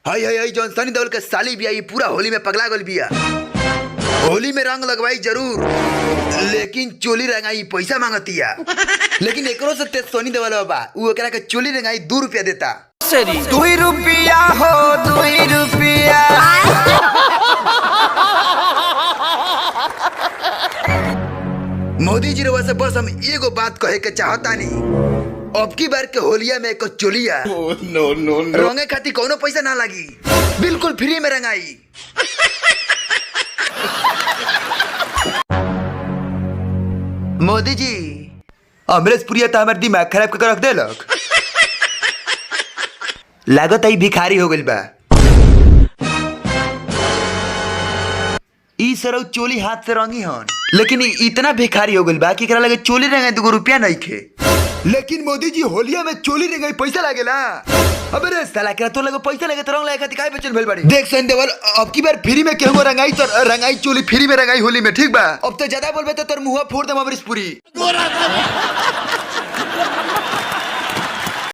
हाय हाय हाय John Sunny Deol के साली बिया ये पूरा होली में पगला गल बिया। होली में रंग लगवाई जरूर, लेकिन चोली रंगाई पैसा मांगतिया। लेकिन एकरो से तेज सोनी देवल बा, उ एकरा के चोली रंगाई 2 रुपया देता। 2 रुपया हो 2 रुपया। मोदी जी रवा से बस हम एगो बात कहे के चाहतानी, अब की बार के होलिया में एक चोलिया रंगे खातिर कोनो पैसा ना लगी, बिल्कुल फ्री में रंगाई। मोदी जी अमरेश पुरिया तो हमार दिमाग खराब करके रख देलक। लागत आई भिखारी हो गइल बा। ई सरौ चोली हाथ से रंगी हन, लेकिन इतना भिखारी हो गइल बा कि एकरा लगे चोली रंगाई 2 रुपया नहीं खे। लेकिन मोदी जी होलिया में चोली रंगाई पैसा लागेला। अबे रे साला के तो लगे पैसा लगे तो रंग लाए खातिर काहे बेचन भेल बाड़ी। देख सन देवल अब की बार फ्री में केहू रंगाई तो रंगाई चोली फ्री में रंगाई होली में, ठीक बा। अब तो ज्यादा बोलबे तो तोर मुंह फोड़ देम अमरीश पुरी।